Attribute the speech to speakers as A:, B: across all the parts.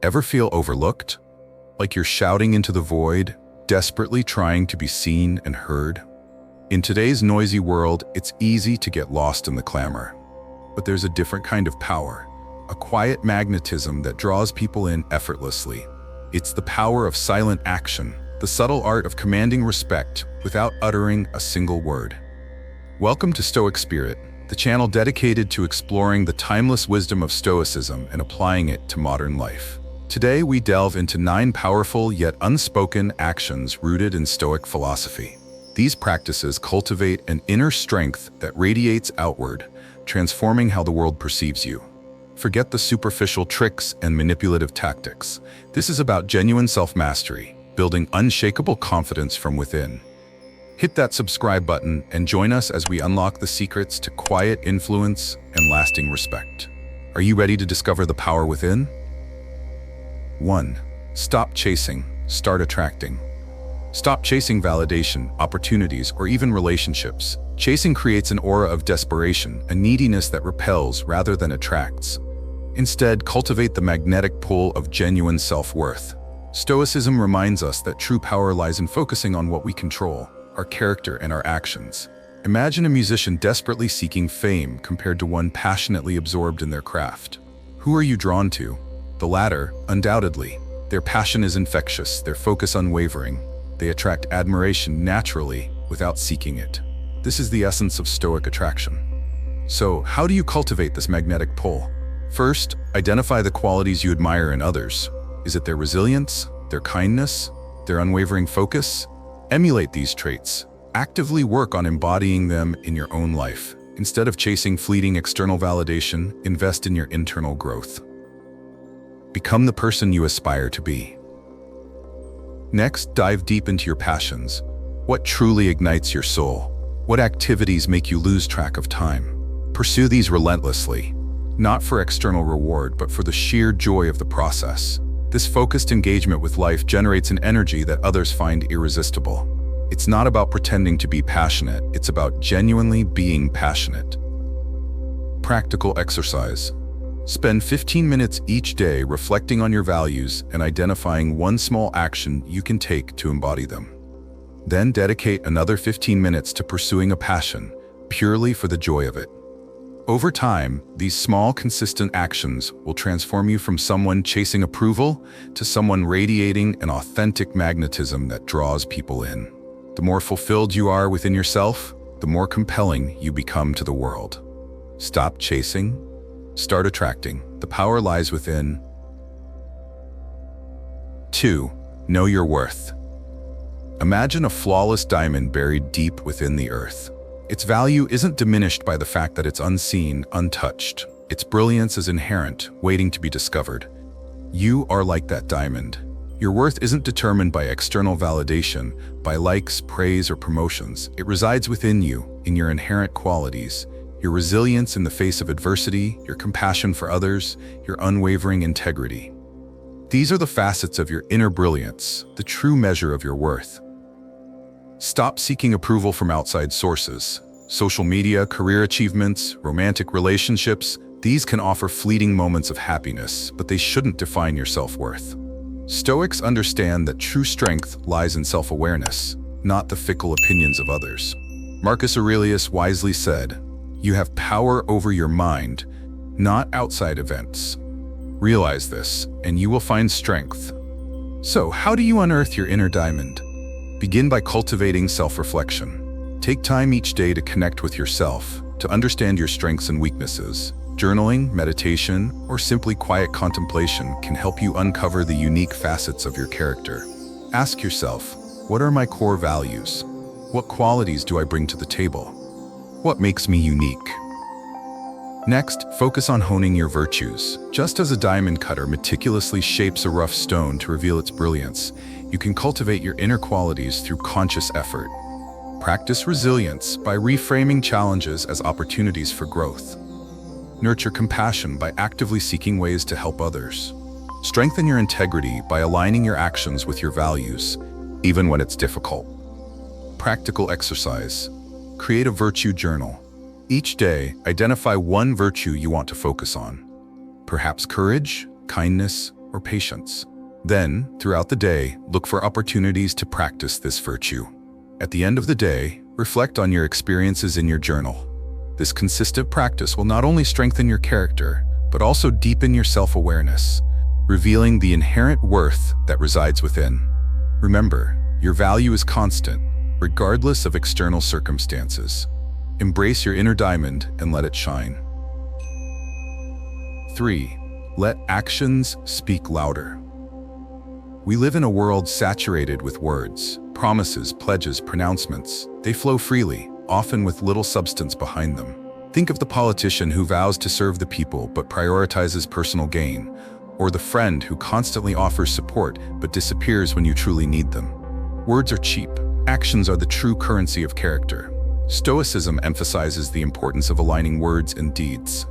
A: Ever feel overlooked? Like you're shouting into the void, desperately trying to be seen and heard? In today's noisy world, it's easy to get lost in the clamor. But there's a different kind of power, a quiet magnetism that draws people in effortlessly. It's the power of silent action, the subtle art of commanding respect without uttering a single word. Welcome to Stoic Spirit, the channel dedicated to exploring the timeless wisdom of Stoicism and applying it to modern life. Today we delve into 9 powerful yet unspoken actions rooted in Stoic philosophy. These practices cultivate an inner strength that radiates outward, transforming how the world perceives you. Forget the superficial tricks and manipulative tactics. This is about genuine self-mastery, building unshakable confidence from within. Hit that subscribe button and join us as we unlock the secrets to quiet influence and lasting respect. Are you ready to discover the power within? 1. Stop chasing, start attracting. Stop chasing validation, opportunities, or even relationships. Chasing creates an aura of desperation, a neediness that repels rather than attracts. Instead, cultivate the magnetic pull of genuine self-worth. Stoicism reminds us that true power lies in focusing on what we control, our character and our actions. Imagine a musician desperately seeking fame compared to one passionately absorbed in their craft. Who are you drawn to? The latter, undoubtedly. Their passion is infectious, their focus unwavering. They attract admiration naturally without seeking it. This is the essence of Stoic attraction. So, how do you cultivate this magnetic pull? First, identify the qualities you admire in others. Is it their resilience, their kindness, their unwavering focus? Emulate these traits. Actively work on embodying them in your own life. Instead of chasing fleeting external validation, invest in your internal growth. Become the person you aspire to be. Next, dive deep into your passions. What truly ignites your soul? What activities make you lose track of time? Pursue these relentlessly, not for external reward, but for the sheer joy of the process. This focused engagement with life generates an energy that others find irresistible. It's not about pretending to be passionate, it's about genuinely being passionate. Practical exercise. Spend 15 minutes each day reflecting on your values and identifying one small action you can take to embody them. Then dedicate another 15 minutes to pursuing a passion, purely for the joy of it. Over time, these small, consistent actions will transform you from someone chasing approval to someone radiating an authentic magnetism that draws people in. The more fulfilled you are within yourself, the more compelling you become to the world. Stop chasing, start attracting. The power lies within. 2. Know your worth. Imagine a flawless diamond buried deep within the earth. Its value isn't diminished by the fact that it's unseen, untouched. Its brilliance is inherent, waiting to be discovered. You are like that diamond. Your worth isn't determined by external validation, by likes, praise, or promotions. It resides within you, in your inherent qualities. Your resilience in the face of adversity, your compassion for others, your unwavering integrity. These are the facets of your inner brilliance, the true measure of your worth. Stop seeking approval from outside sources. Social media, career achievements, romantic relationships, these can offer fleeting moments of happiness, but they shouldn't define your self-worth. Stoics understand that true strength lies in self-awareness, not the fickle opinions of others. Marcus Aurelius wisely said, "You have power over your mind, not outside events." Realize this, and you will find strength. So, how do you unearth your inner diamond? Begin by cultivating self-reflection. Take time each day to connect with yourself, to understand your strengths and weaknesses. Journaling, meditation, or simply quiet contemplation can help you uncover the unique facets of your character. Ask yourself, what are my core values? What qualities do I bring to the table? What makes me unique? Next, focus on honing your virtues. Just as a diamond cutter meticulously shapes a rough stone to reveal its brilliance, you can cultivate your inner qualities through conscious effort. Practice resilience by reframing challenges as opportunities for growth. Nurture compassion by actively seeking ways to help others. Strengthen your integrity by aligning your actions with your values, even when it's difficult. Practical exercise. Create a virtue journal. Each day, identify one virtue you want to focus on. Perhaps courage, kindness, or patience. Then, throughout the day, look for opportunities to practice this virtue. At the end of the day, reflect on your experiences in your journal. This consistent practice will not only strengthen your character, but also deepen your self-awareness, revealing the inherent worth that resides within. Remember, your value is constant, regardless of external circumstances. Embrace your inner diamond and let it shine. 3. Let actions speak louder. We live in a world saturated with words, promises, pledges, pronouncements. They flow freely, often with little substance behind them. Think of the politician who vows to serve the people but prioritizes personal gain, or the friend who constantly offers support but disappears when you truly need them. Words are cheap. Actions are the true currency of character. Stoicism emphasizes the importance of aligning words and deeds.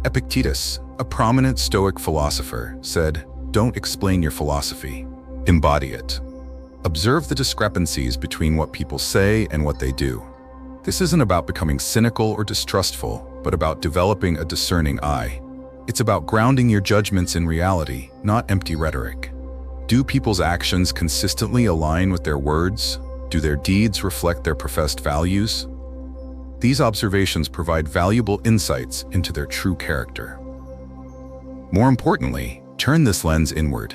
A: Epictetus, a prominent Stoic philosopher, said, "Don't explain your philosophy, embody it." Observe the discrepancies between what people say and what they do. This isn't about becoming cynical or distrustful, but about developing a discerning eye. It's about grounding your judgments in reality, not empty rhetoric. Do people's actions consistently align with their words? Do their deeds reflect their professed values? These observations provide valuable insights into their true character. More importantly, turn this lens inward.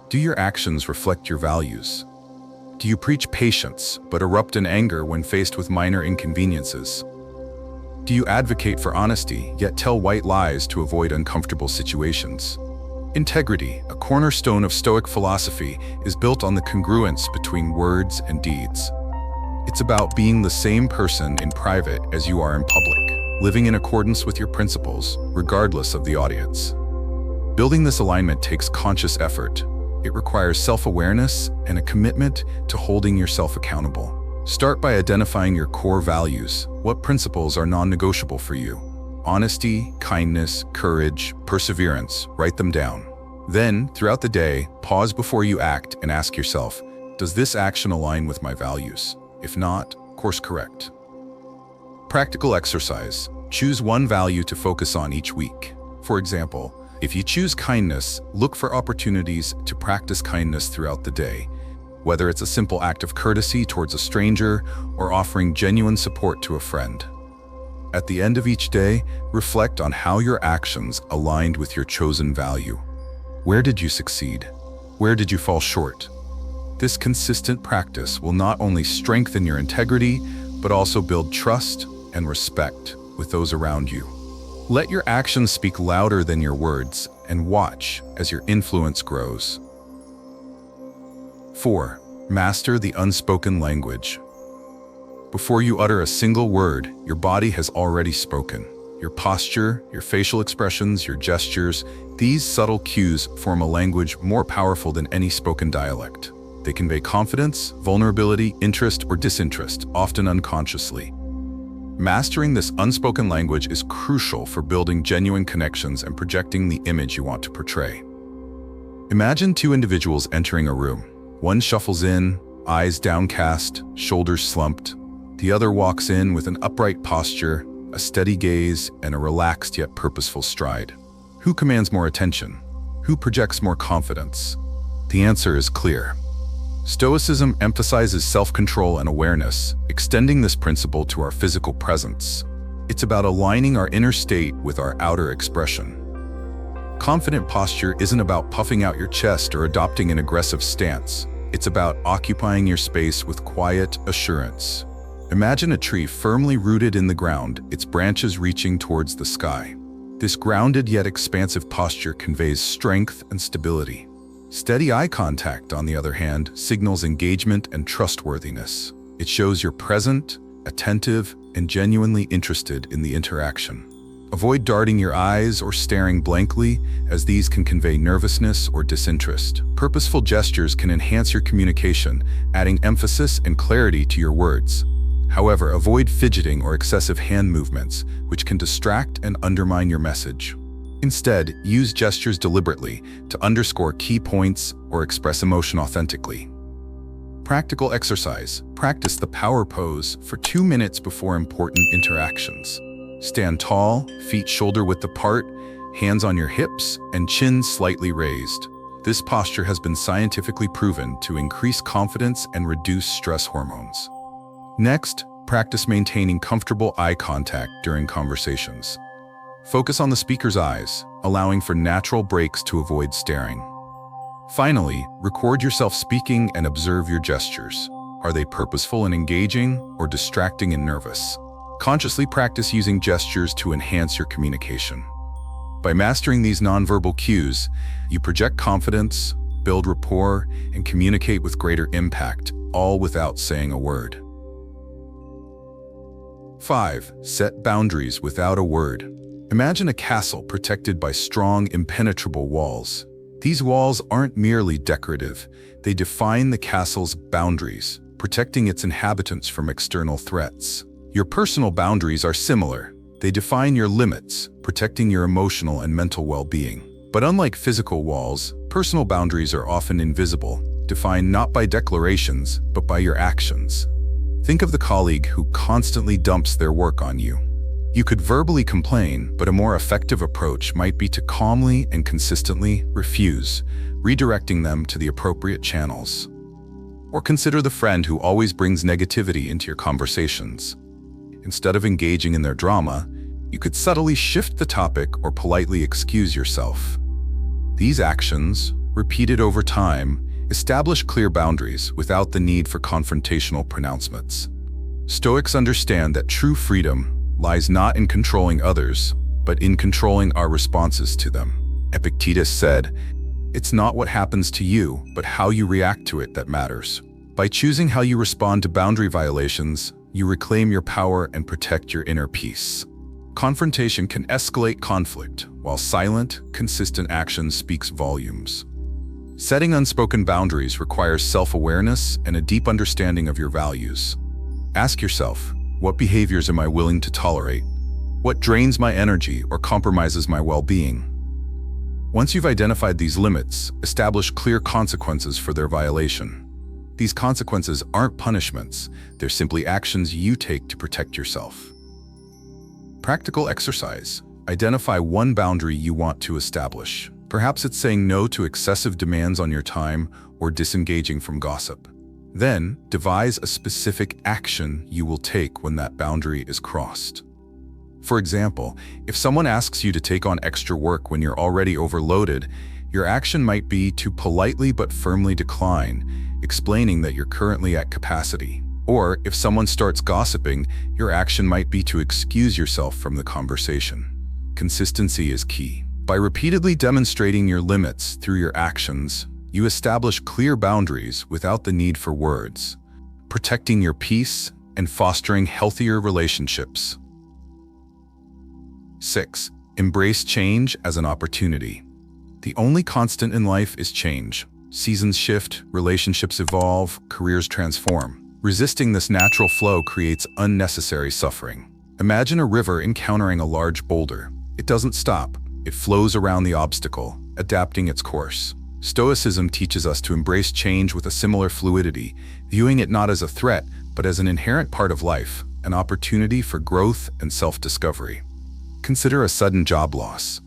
A: Do your actions reflect your values? Do you preach patience but erupt in anger when faced with minor inconveniences? Do you advocate for honesty yet tell white lies to avoid uncomfortable situations? Integrity, a cornerstone of Stoic philosophy, is built on the congruence between words and deeds. It's about being the same person in private as you are in public, living in accordance with your principles, regardless of the audience. Building this alignment takes conscious effort. It requires self-awareness and a commitment to holding yourself accountable. Start by identifying your core values. What principles are non-negotiable for you? Honesty, kindness, courage, perseverance. Write them down. Then, throughout the day, pause before you act and ask yourself, does this action align with my values? If not, course correct. Practical exercise. Choose one value to focus on each week. For example, if you choose kindness, look for opportunities to practice kindness throughout the day, whether it's a simple act of courtesy towards a stranger or offering genuine support to a friend. At the end of each day, reflect on how your actions aligned with your chosen value. Where did you succeed? Where did you fall short? This consistent practice will not only strengthen your integrity, but also build trust and respect with those around you. Let your actions speak louder than your words and watch as your influence grows. 4. Master the unspoken language. Before you utter a single word, your body has already spoken. Your posture, your facial expressions, your gestures, these subtle cues form a language more powerful than any spoken dialect. They convey confidence, vulnerability, interest, or disinterest, often unconsciously. Mastering this unspoken language is crucial for building genuine connections and projecting the image you want to portray. Imagine two individuals entering a room. One shuffles in, eyes downcast, shoulders slumped. The other walks in with an upright posture, a steady gaze, and a relaxed yet purposeful stride. Who commands more attention? Who projects more confidence? The answer is clear. Stoicism emphasizes self-control and awareness, extending this principle to our physical presence. It's about aligning our inner state with our outer expression. Confident posture isn't about puffing out your chest or adopting an aggressive stance. It's about occupying your space with quiet assurance. Imagine a tree firmly rooted in the ground, its branches reaching towards the sky. This grounded yet expansive posture conveys strength and stability. Steady eye contact, on the other hand, signals engagement and trustworthiness. It shows you're present, attentive, and genuinely interested in the interaction. Avoid darting your eyes or staring blankly, as these can convey nervousness or disinterest. Purposeful gestures can enhance your communication, adding emphasis and clarity to your words. However, avoid fidgeting or excessive hand movements, which can distract and undermine your message. Instead, use gestures deliberately to underscore key points or express emotion authentically. Practical exercise. Practice the power pose for 2 minutes before important interactions. Stand tall, feet shoulder-width apart, hands on your hips, and chin slightly raised. This posture has been scientifically proven to increase confidence and reduce stress hormones. Next, practice maintaining comfortable eye contact during conversations. Focus on the speaker's eyes, allowing for natural breaks to avoid staring. Finally, record yourself speaking and observe your gestures. Are they purposeful and engaging, or distracting and nervous? Consciously practice using gestures to enhance your communication. By mastering these nonverbal cues, you project confidence, build rapport, and communicate with greater impact, all without saying a word. 5. Set boundaries without a word. Imagine a castle protected by strong, impenetrable walls. These walls aren't merely decorative. They define the castle's boundaries, protecting its inhabitants from external threats. Your personal boundaries are similar. They define your limits, protecting your emotional and mental well-being. But unlike physical walls, personal boundaries are often invisible, defined not by declarations, but by your actions. Think of the colleague who constantly dumps their work on you. You could verbally complain, but a more effective approach might be to calmly and consistently refuse, redirecting them to the appropriate channels. Or consider the friend who always brings negativity into your conversations. Instead of engaging in their drama, you could subtly shift the topic or politely excuse yourself. These actions, repeated over time, establish clear boundaries without the need for confrontational pronouncements. Stoics understand that true freedom lies not in controlling others, but in controlling our responses to them. Epictetus said, "It's not what happens to you, but how you react to it that matters." By choosing how you respond to boundary violations, you reclaim your power and protect your inner peace. Confrontation can escalate conflict, while silent, consistent action speaks volumes. Setting unspoken boundaries requires self-awareness and a deep understanding of your values. Ask yourself, what behaviors am I willing to tolerate? What drains my energy or compromises my well-being? Once you've identified these limits, establish clear consequences for their violation. These consequences aren't punishments, they're simply actions you take to protect yourself. Practical exercise. Identify one boundary you want to establish. Perhaps it's saying no to excessive demands on your time or disengaging from gossip. Then, devise a specific action you will take when that boundary is crossed. For example, if someone asks you to take on extra work when you're already overloaded, your action might be to politely but firmly decline, explaining that you're currently at capacity. Or, if someone starts gossiping, your action might be to excuse yourself from the conversation. Consistency is key. By repeatedly demonstrating your limits through your actions, you establish clear boundaries without the need for words, protecting your peace and fostering healthier relationships. 6. Embrace change as an opportunity. The only constant in life is change. Seasons shift, relationships evolve, careers transform. Resisting this natural flow creates unnecessary suffering. Imagine a river encountering a large boulder. It doesn't stop. It flows around the obstacle, adapting its course. Stoicism teaches us to embrace change with a similar fluidity, viewing it not as a threat, but as an inherent part of life, an opportunity for growth and self-discovery. Consider a sudden job loss.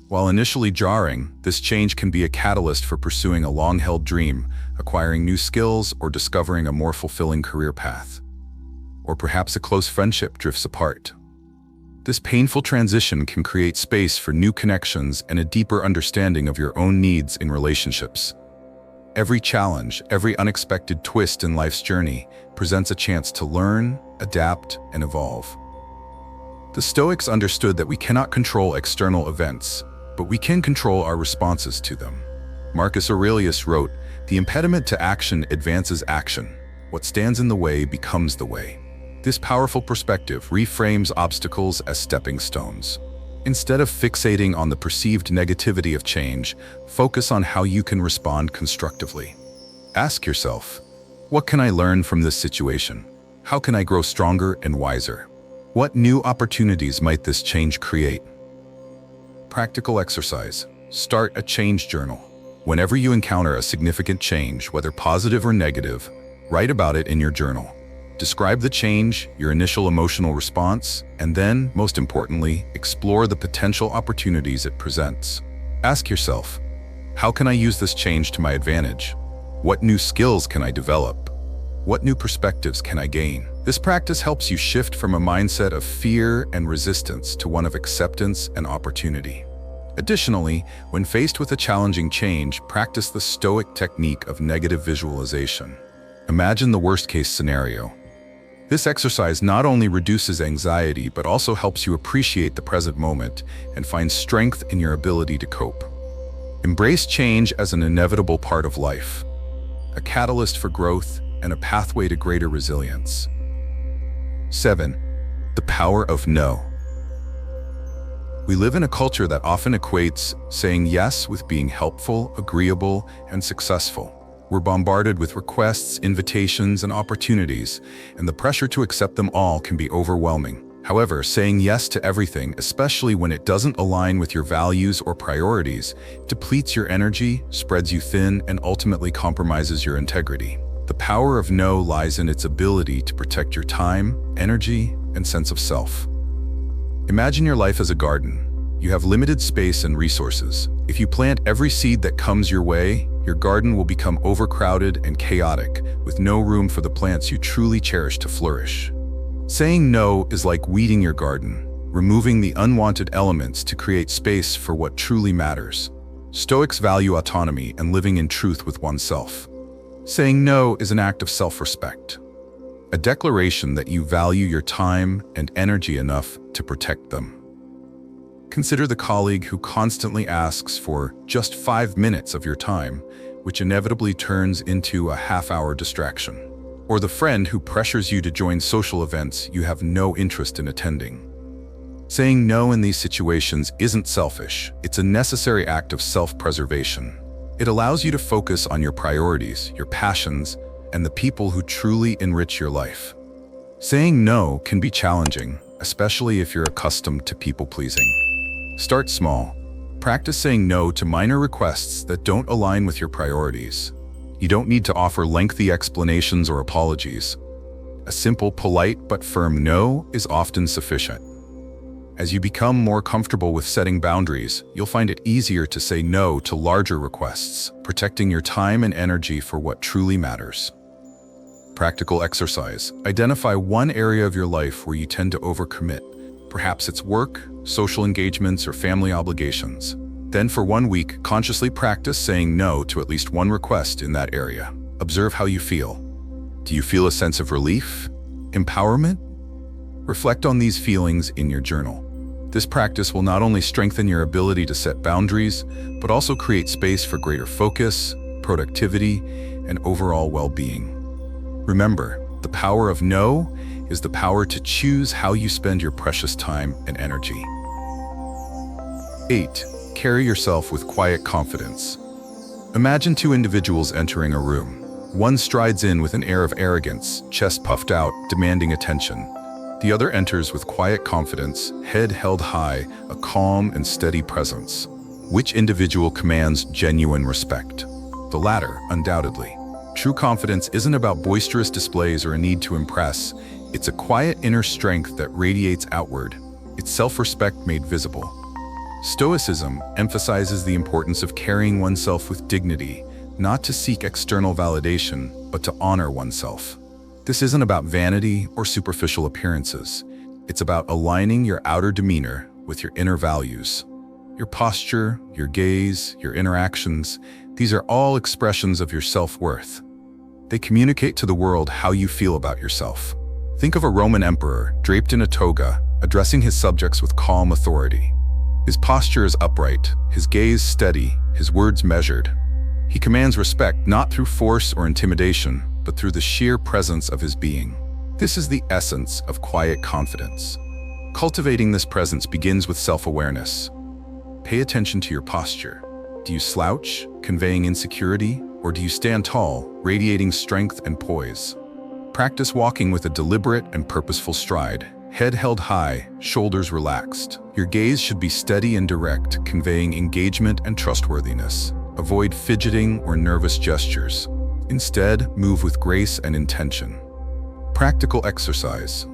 A: While initially jarring, this change can be a catalyst for pursuing a long-held dream, acquiring new skills, or discovering a more fulfilling career path. Or perhaps a close friendship drifts apart. This painful transition can create space for new connections and a deeper understanding of your own needs in relationships. Every challenge, every unexpected twist in life's journey presents a chance to learn, adapt, and evolve. The Stoics understood that we cannot control external events, but we can control our responses to them. Marcus Aurelius wrote, "The impediment to action advances action. What stands in the way becomes the way." This powerful perspective reframes obstacles as stepping stones. Instead of fixating on the perceived negativity of change, focus on how you can respond constructively. Ask yourself, what can I learn from this situation? How can I grow stronger and wiser? What new opportunities might this change create? Practical exercise. Start a change journal. Whenever you encounter a significant change, whether positive or negative, write about it in your journal. Describe the change, your initial emotional response, and then, most importantly, explore the potential opportunities it presents. Ask yourself, How can I use this change to my advantage? What new skills can I develop? What new perspectives can I gain? This practice helps you shift from a mindset of fear and resistance to one of acceptance and opportunity. Additionally, when faced with a challenging change, practice the Stoic technique of negative visualization. Imagine the worst-case scenario. This exercise not only reduces anxiety, but also helps you appreciate the present moment and find strength in your ability to cope. Embrace change as an inevitable part of life, a catalyst for growth and a pathway to greater resilience. 7. The power of no. We live in a culture that often equates saying yes with being helpful, agreeable, and successful. We're bombarded with requests, invitations, and opportunities, and the pressure to accept them all can be overwhelming. However, saying yes to everything, especially when it doesn't align with your values or priorities, depletes your energy, spreads you thin, and ultimately compromises your integrity. The power of no lies in its ability to protect your time, energy, and sense of self. Imagine your life as a garden. You have limited space and resources. If you plant every seed that comes your way, your garden will become overcrowded and chaotic, with no room for the plants you truly cherish to flourish. Saying no is like weeding your garden, removing the unwanted elements to create space for what truly matters. Stoics value autonomy and living in truth with oneself. Saying no is an act of self-respect, a declaration that you value your time and energy enough to protect them. Consider the colleague who constantly asks for just 5 minutes of your time, which inevitably turns into a half-hour distraction. Or the friend who pressures you to join social events you have no interest in attending. Saying no in these situations isn't selfish, it's a necessary act of self-preservation. It allows you to focus on your priorities, your passions, and the people who truly enrich your life. Saying no can be challenging, especially if you're accustomed to people-pleasing. Start small. Practice saying no to minor requests that don't align with your priorities. You don't need to offer lengthy explanations or apologies. A simple, polite, but firm no is often sufficient. As you become more comfortable with setting boundaries, you'll find it easier to say no to larger requests, protecting your time and energy for what truly matters. Practical exercise. Identify one area of your life where you tend to overcommit. Perhaps it's work, social engagements, or family obligations. Then for 1 week, consciously practice saying no to at least one request in that area. Observe how you feel. Do you feel a sense of relief? Empowerment? Reflect on these feelings in your journal. This practice will not only strengthen your ability to set boundaries, but also create space for greater focus, productivity, and overall well-being. Remember, the power of no is the power to choose how you spend your precious time and energy. 8. Carry yourself with quiet confidence. Imagine 2 individuals entering a room. One strides in with an air of arrogance, chest puffed out, demanding attention. The other enters with quiet confidence, head held high, a calm and steady presence. Which individual commands genuine respect? The latter, undoubtedly. True confidence isn't about boisterous displays or a need to impress. It's a quiet inner strength that radiates outward. It's self-respect made visible. Stoicism emphasizes the importance of carrying oneself with dignity, not to seek external validation, but to honor oneself. This isn't about vanity or superficial appearances. It's about aligning your outer demeanor with your inner values. Your posture, your gaze, your interactions, these are all expressions of your self-worth. They communicate to the world how you feel about yourself. Think of a Roman emperor, draped in a toga, addressing his subjects with calm authority. His posture is upright, his gaze steady, his words measured. He commands respect not through force or intimidation, but through the sheer presence of his being. This is the essence of quiet confidence. Cultivating this presence begins with self-awareness. Pay attention to your posture. Do you slouch, conveying insecurity, or do you stand tall, radiating strength and poise? Practice walking with a deliberate and purposeful stride, head held high, shoulders relaxed. Your gaze should be steady and direct, conveying engagement and trustworthiness. Avoid fidgeting or nervous gestures. Instead, move with grace and intention. Practical exercise.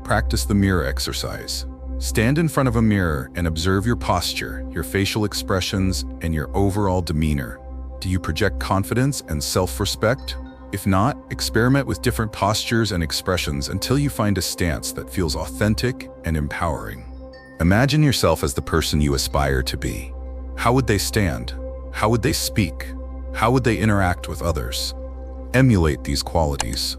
A: Practice the mirror exercise. Stand in front of a mirror and observe your posture, your facial expressions, and your overall demeanor. Do you project confidence and self-respect? If not, experiment with different postures and expressions until you find a stance that feels authentic and empowering. Imagine yourself as the person you aspire to be. How would they stand? How would they speak? How would they interact with others? Emulate these qualities.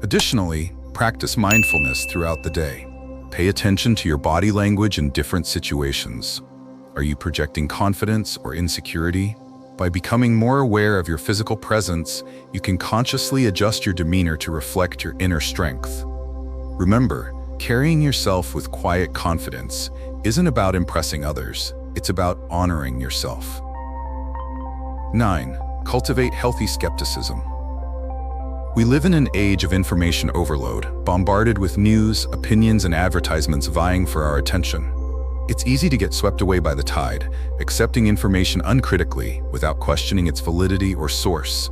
A: Additionally, practice mindfulness throughout the day. Pay attention to your body language in different situations. Are you projecting confidence or insecurity? By becoming more aware of your physical presence, you can consciously adjust your demeanor to reflect your inner strength. Remember, carrying yourself with quiet confidence isn't about impressing others, it's about honoring yourself. 9. Cultivate healthy skepticism. We live in an age of information overload, bombarded with news, opinions, and advertisements vying for our attention. It's easy to get swept away by the tide, accepting information uncritically without questioning its validity or source.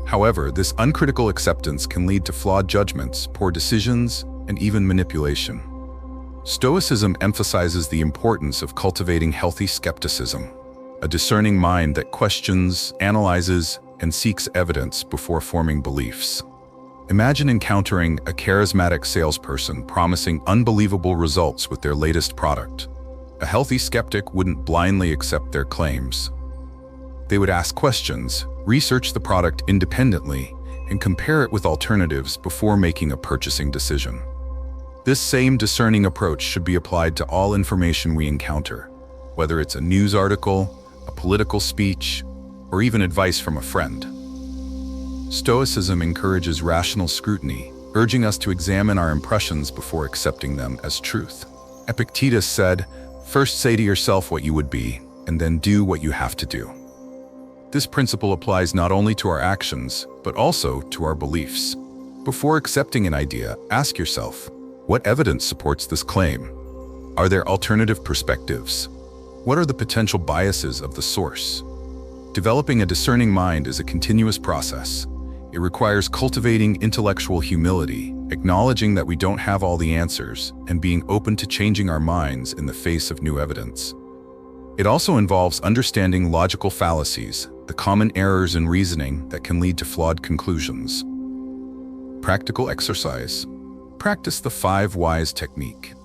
A: However, this uncritical acceptance can lead to flawed judgments, poor decisions, and even manipulation. Stoicism emphasizes the importance of cultivating healthy skepticism, a discerning mind that questions, analyzes, and seeks evidence before forming beliefs. Imagine encountering a charismatic salesperson promising unbelievable results with their latest product. A healthy skeptic wouldn't blindly accept their claims. They would ask questions, research the product independently, and compare it with alternatives before making a purchasing decision. This same discerning approach should be applied to all information we encounter, whether it's a news article, a political speech, or even advice from a friend. Stoicism encourages rational scrutiny, urging us to examine our impressions before accepting them as truth. Epictetus said, "First say to yourself what you would be, and then do what you have to do." This principle applies not only to our actions, but also to our beliefs. Before accepting an idea, ask yourself, what evidence supports this claim? Are there alternative perspectives? What are the potential biases of the source? Developing a discerning mind is a continuous process. It requires cultivating intellectual humility, acknowledging that we don't have all the answers, and being open to changing our minds in the face of new evidence. It also involves understanding logical fallacies, the common errors in reasoning that can lead to flawed conclusions. Practical exercise. Practice the 5 whys technique.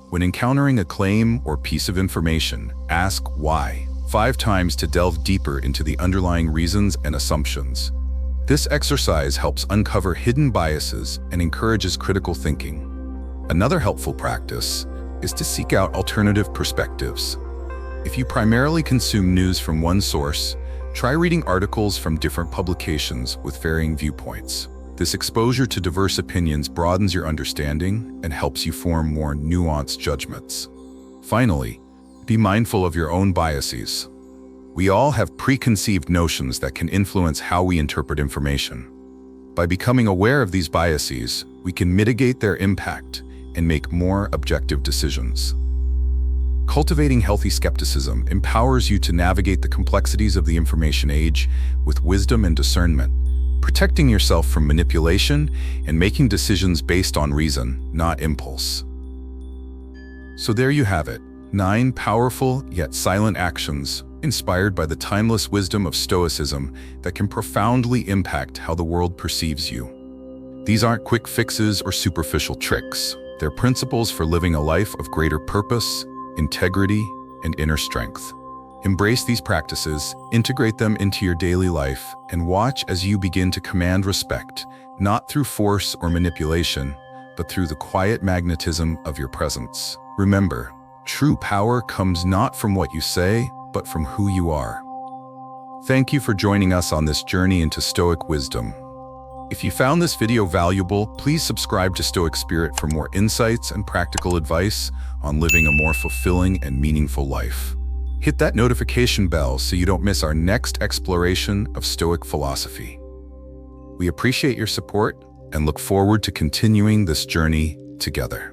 A: When encountering a claim or piece of information, ask why 5 times to delve deeper into the underlying reasons and assumptions. This exercise helps uncover hidden biases and encourages critical thinking. Another helpful practice is to seek out alternative perspectives. If you primarily consume news from one source, try reading articles from different publications with varying viewpoints. This exposure to diverse opinions broadens your understanding and helps you form more nuanced judgments. Finally, be mindful of your own biases. We all have preconceived notions that can influence how we interpret information. By becoming aware of these biases, we can mitigate their impact and make more objective decisions. Cultivating healthy skepticism empowers you to navigate the complexities of the information age with wisdom and discernment, protecting yourself from manipulation and making decisions based on reason, not impulse. So there you have it, 9 powerful yet silent actions inspired by the timeless wisdom of Stoicism that can profoundly impact how the world perceives you. These aren't quick fixes or superficial tricks. They're principles for living a life of greater purpose, integrity, and inner strength. Embrace these practices, integrate them into your daily life, and watch as you begin to command respect, not through force or manipulation, but through the quiet magnetism of your presence. Remember, true power comes not from what you say, but from who you are. Thank you for joining us on this journey into Stoic wisdom. If you found this video valuable, please subscribe to Stoic Spirit for more insights and practical advice on living a more fulfilling and meaningful life. Hit that notification bell so you don't miss our next exploration of Stoic philosophy. We appreciate your support and look forward to continuing this journey together.